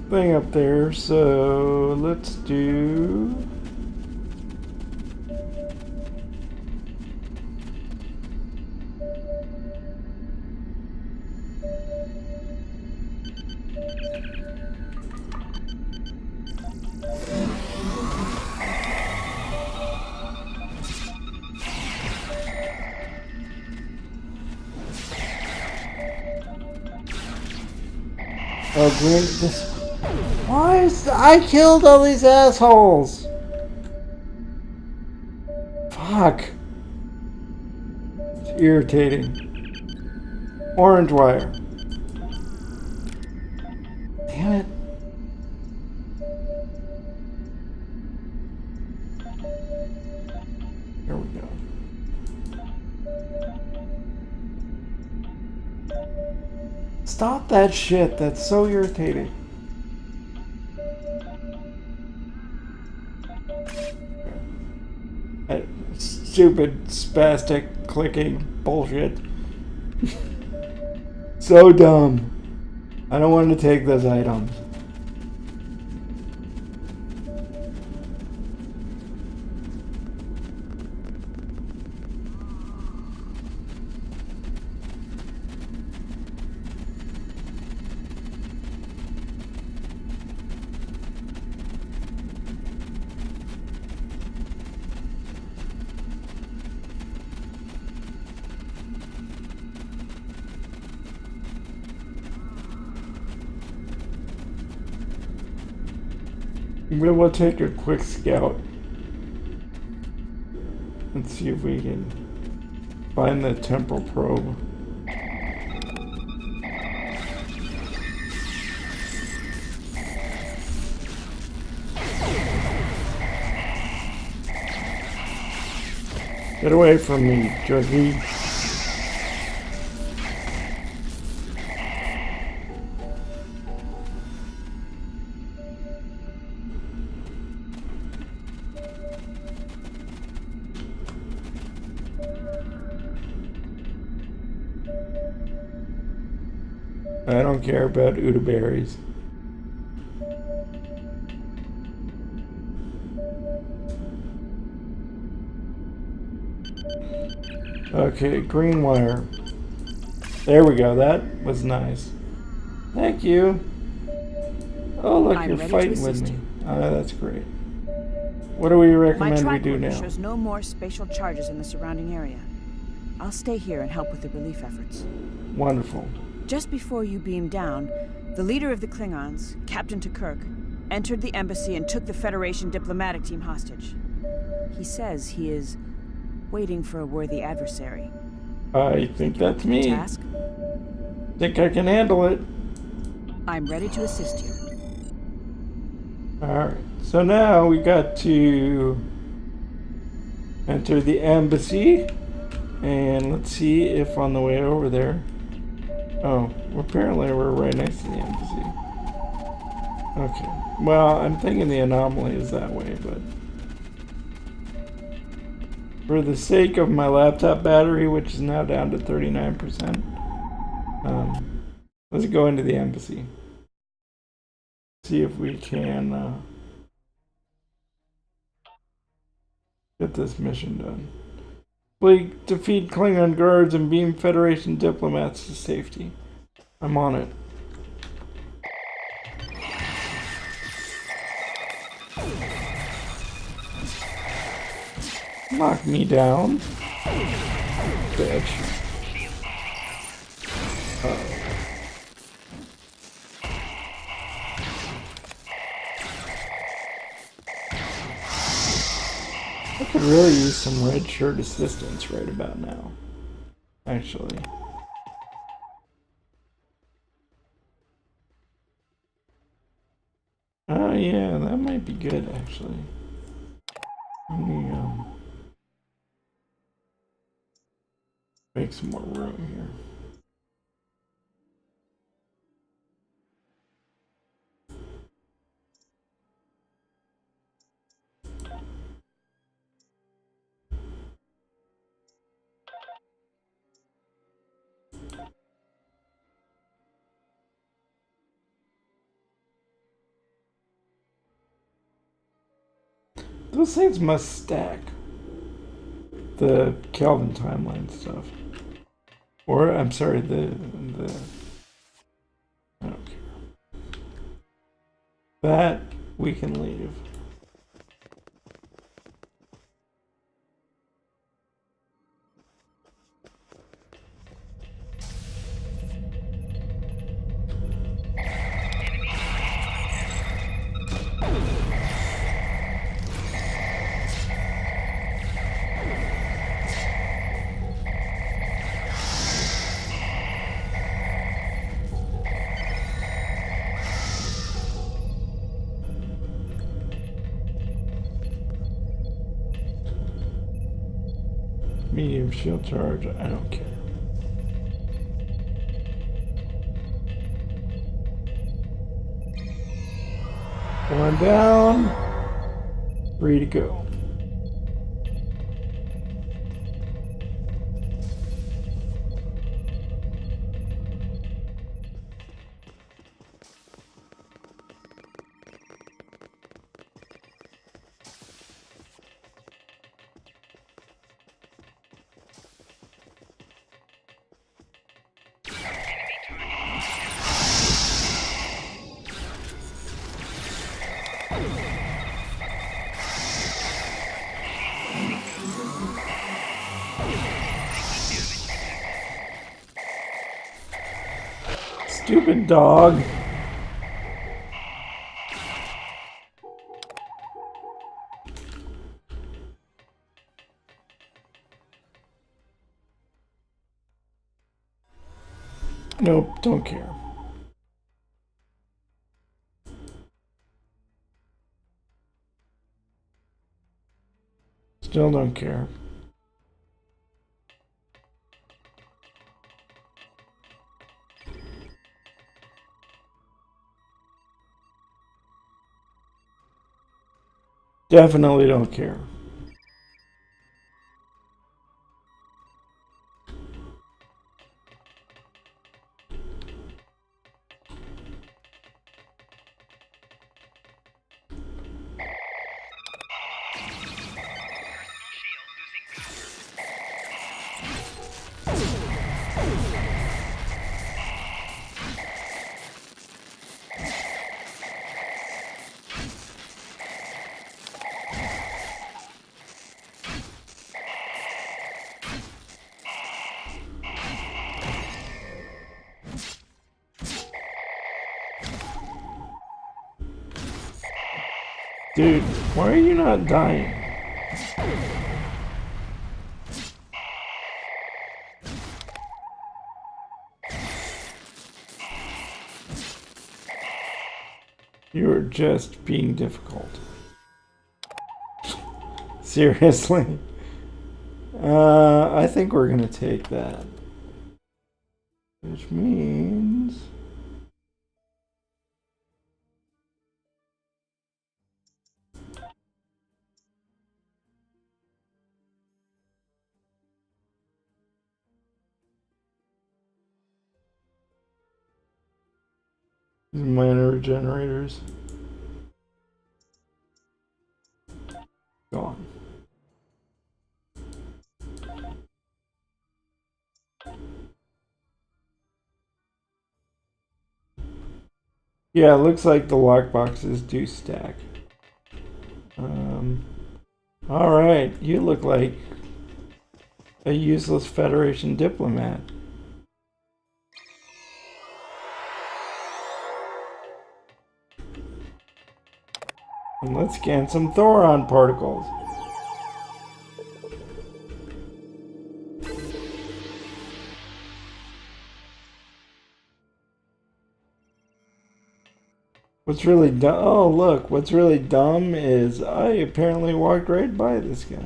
thing up there, so let's do... Oh, green, this... Why is... I killed all these assholes! Fuck. It's irritating. Orange wire. Damn it. There we go. Stop that shit. That's so irritating. That stupid spastic clicking bullshit. So dumb. I don't want to take those items. We'll take a quick scout. Let's see if we can find the temporal probe. Get away from me, Juggy. I don't care about Uda berries. Okay, green wire. There we go. That was nice. Thank you. Oh, look, you're fighting with me. That's great. What do we recommend we do now? My shows no more spatial charges in the surrounding area. I'll stay here and help with the relief efforts. Wonderful. Just before you beamed down, the leader of the Klingons, Captain Kirk, entered the embassy and took the Federation diplomatic team hostage. He says he is waiting for a worthy adversary. I think that's me. Task? Think I can handle it. I'm ready to assist you. Alright, so now we got to enter the embassy. And let's see if on the way over there... Oh, apparently we're right next to the embassy. Okay. Well, I'm thinking the anomaly is that way, but... For the sake of my laptop battery, which is now down to 39%, let's go into the embassy. See if we can get this mission done. Defeat Klingon guards and beam Federation diplomats to safety. I'm on it. Knock me down, bitch. I could really use some red shirt assistance right about now, actually. Oh yeah, that might be good actually. Let me make some more room here. Those things must stack. The Kelvin timeline stuff. Or, I'm sorry, the I don't care. That we can leave. Medium shield charge, I don't care. One down, 3 to go. Stupid dog. Nope, don't care. Still don't care. Definitely don't care. Dude, why are you not dying? You are just being difficult. Seriously? I think we're gonna take that. Which means... minor regenerators. Gone. Yeah, it looks like the lockboxes do stack. Alright, you look like a useless Federation diplomat. And let's scan some Thoron particles. What's really dumb? Oh, look, what's really dumb is I apparently walked right by this guy.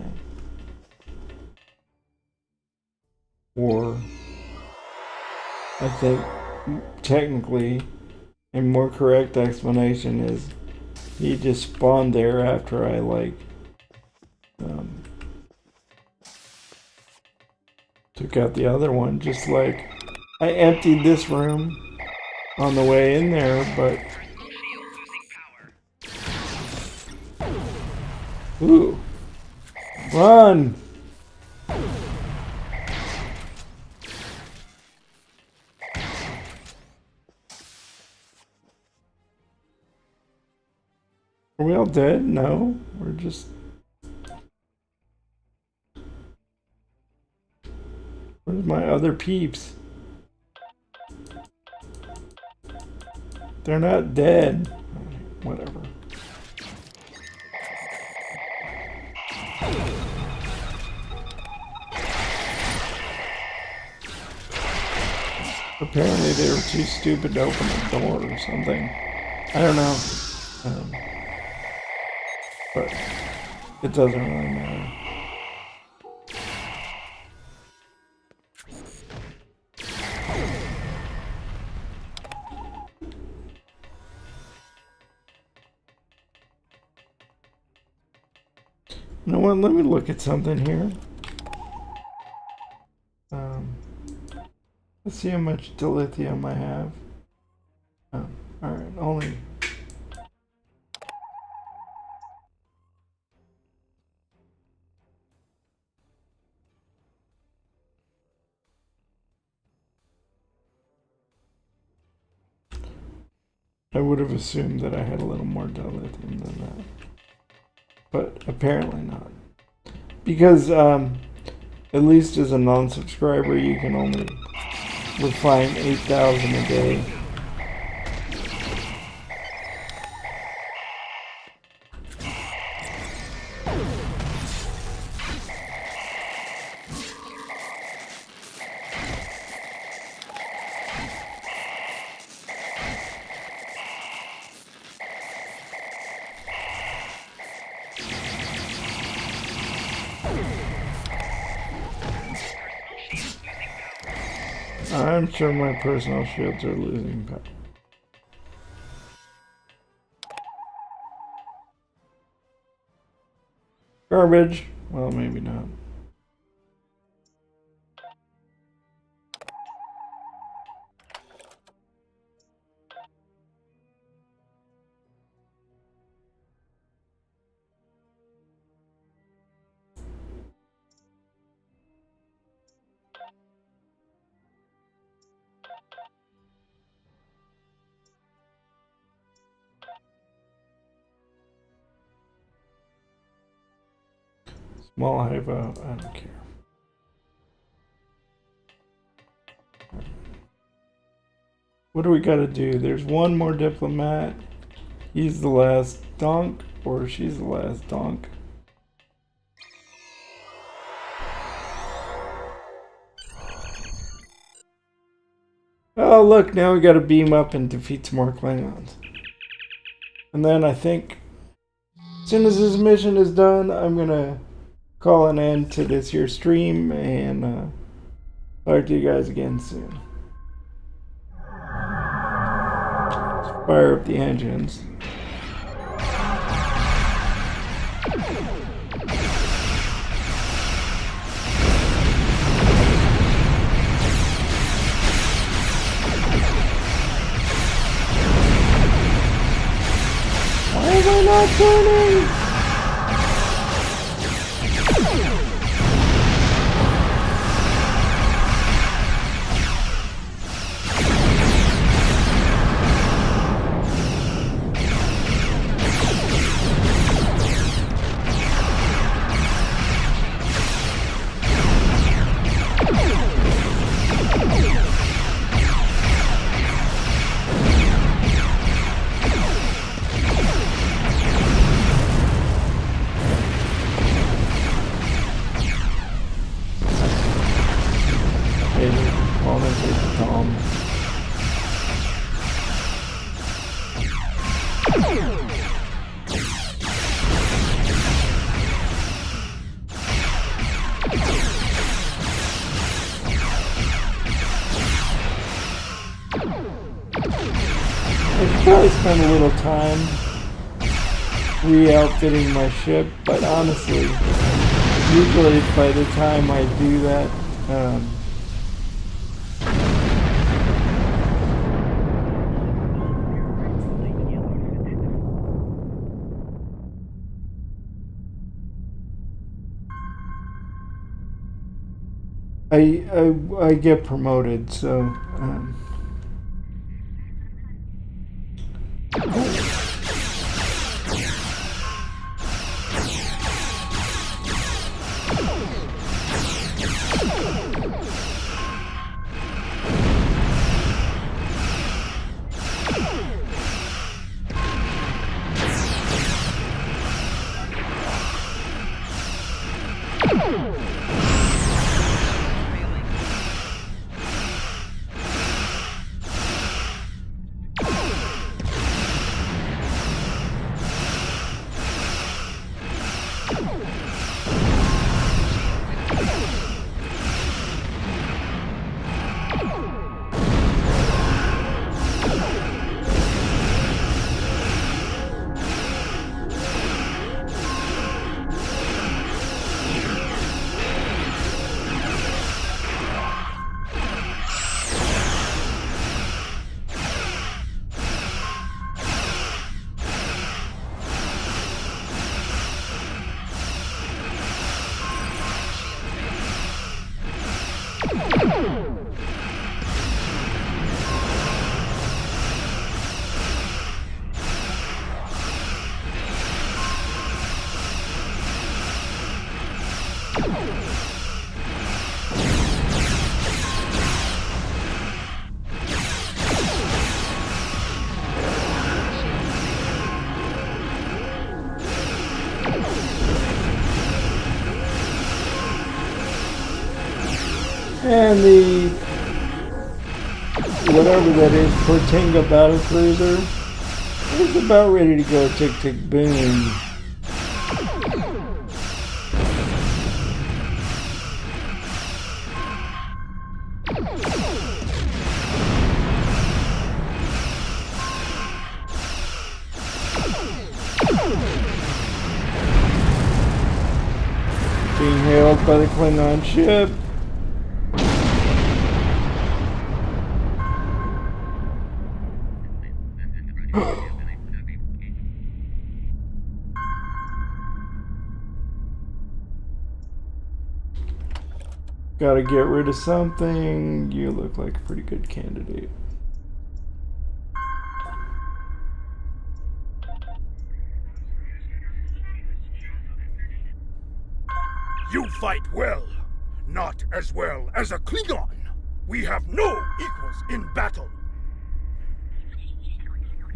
Or, I think, technically, a more correct explanation is he just spawned there after I, like, took out the other one. Just like, I emptied this room on the way in there, but... Ooh. Run! Are we all dead? No. We're just... Where's my other peeps? They're not dead. Whatever. Apparently they were too stupid to open the door or something. I don't know. But it doesn't really matter. You know what? Let me look at something here. Let's see how much dilithium I have. Oh, alright, only. I would have assumed that I had a little more dilithium than that. But apparently not. Because, at least as a non-subscriber, you can only refine 8,000 a day. I'm sure my personal shields are losing power. Garbage. Well, maybe not. Small hypo, I don't care. What do we gotta do? There's one more diplomat. He's the last donk, or she's the last donk. Oh, look, now we gotta beam up and defeat some more Klingons. And then I think, as soon as this mission is done, I'm gonna call an end to this here stream and talk to you guys again soon. Let's fire up the engines. Why am I not turning? Probably spend a little time re-outfitting my ship, but honestly, usually by the time I do that, I get promoted, so and the whatever that is, Portinga battlecruiser is about ready to go tick tick boom. Being hailed by the Klingon ship. Gotta get rid of something. You look like a pretty good candidate. You fight well, not as well as a Klingon. We have no equals in battle.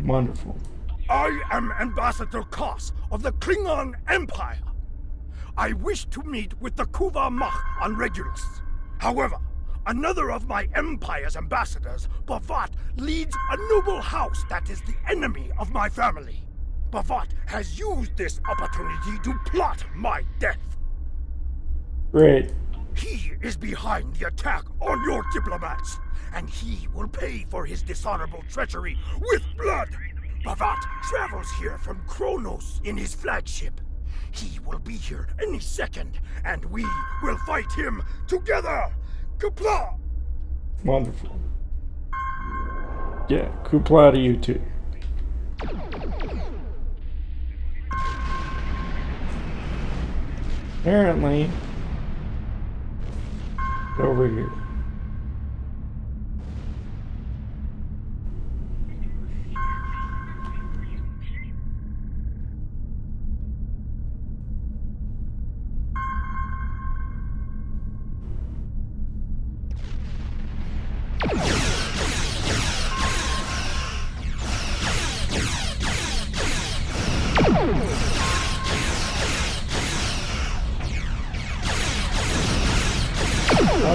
Wonderful. I am Ambassador Koss of the Klingon Empire. I wish to meet with the Kuva Mach on Regulus. However, another of my Empire's ambassadors, Bavat, leads a noble house that is the enemy of my family. Bavat has used this opportunity to plot my death. Great. He is behind the attack on your diplomats, and he will pay for his dishonorable treachery with blood. Bavat travels here from Kronos in his flagship. He will be here any second, and we will fight him together! Kupla! Wonderful. Yeah, Kupla to you too. Apparently, over here.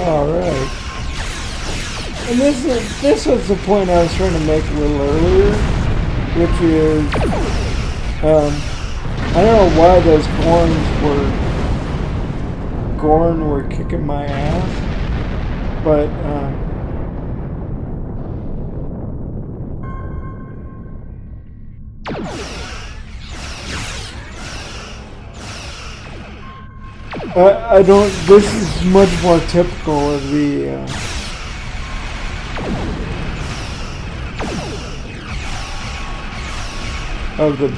Alright. And this was the point I was trying to make a little earlier, which is, I don't know why those Gorn were kicking my ass, but, I don't, this is much more typical of the,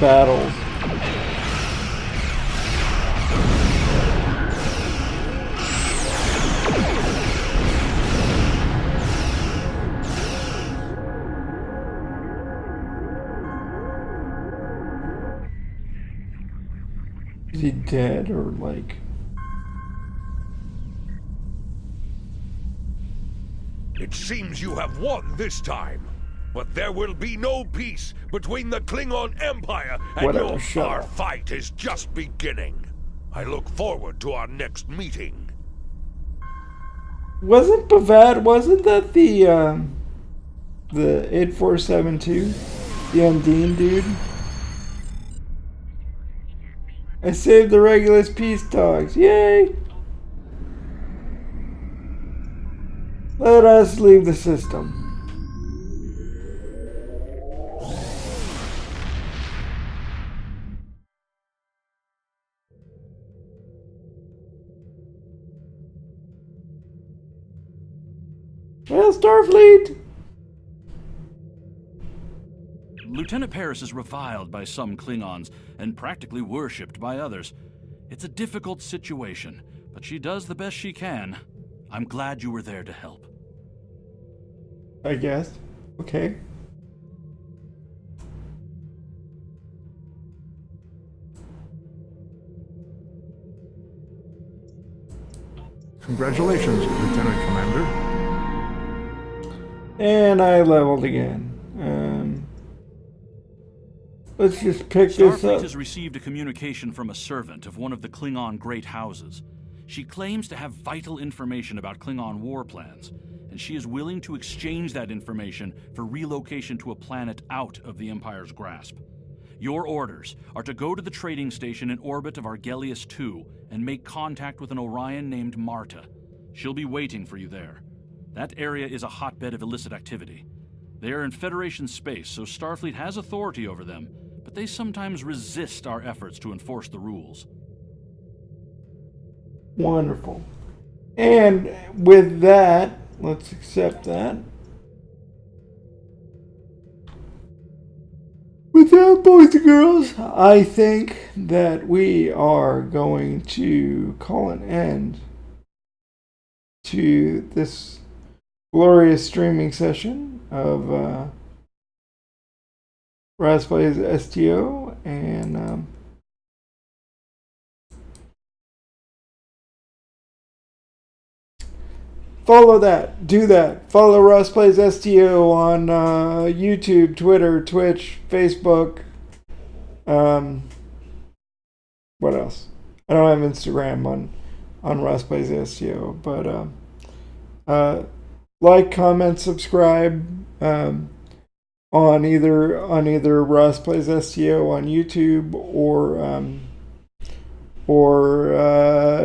battles. Is he dead or like? It seems you have won this time, but there will be no peace between the Klingon Empire, and Whatever, your shut our up. fight is just beginning. I look forward to our next meeting. Wasn't that the 8472? The Undine dude? I saved the Regulus peace talks. Yay! Let us leave the system. Well, Starfleet! Lieutenant Paris is reviled by some Klingons and practically worshipped by others. It's a difficult situation, but she does the best she can. I'm glad you were there to help. I guess. Okay. Congratulations, Lieutenant Commander. And I leveled again. Let's just pick this Starfleet up. has received a communication from a servant of one of the Klingon Great Houses. She claims to have vital information about Klingon war plans, and she is willing to exchange that information for relocation to a planet out of the Empire's grasp. Your orders are to go to the trading station in orbit of Argelius 2 and make contact with an Orion named Marta. She'll be waiting for you there. That area is a hotbed of illicit activity. They are in Federation space, so Starfleet has authority over them, but they sometimes resist our efforts to enforce the rules. Wonderful. And with that, let's accept that. With that, boys and girls, I think that we are going to call an end to this glorious streaming session of Raz Plays STO, and follow that. Do that. Follow Raz Plays STO on YouTube, Twitter, Twitch, Facebook. What else? I don't have Instagram on Raz Plays STO, but like, comment, subscribe on either Raz Plays STO on YouTube or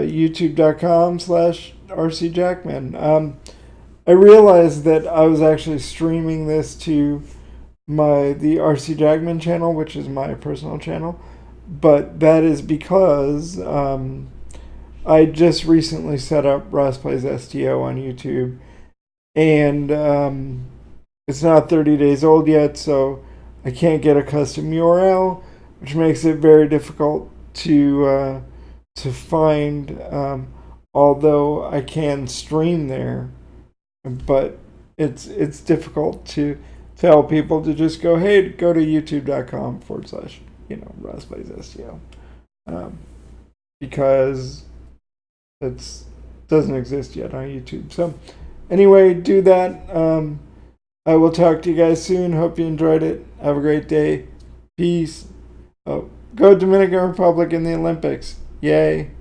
youtube.com/RCJackman. I realized that I was actually streaming this to the RC Jackman channel, which is my personal channel, but that is because I just recently set up Raz Plays STO on YouTube, and it's not 30 days old yet, so I can't get a custom URL, which makes it very difficult to find, although I can stream there, but it's difficult to tell people to just go, hey, go to youtube.com/Raz Plays STO, because it doesn't exist yet on YouTube. So anyway, do that. I will talk to you guys soon. Hope you enjoyed it. Have a great day. Peace. Oh, go Dominican Republic in the Olympics. Yay.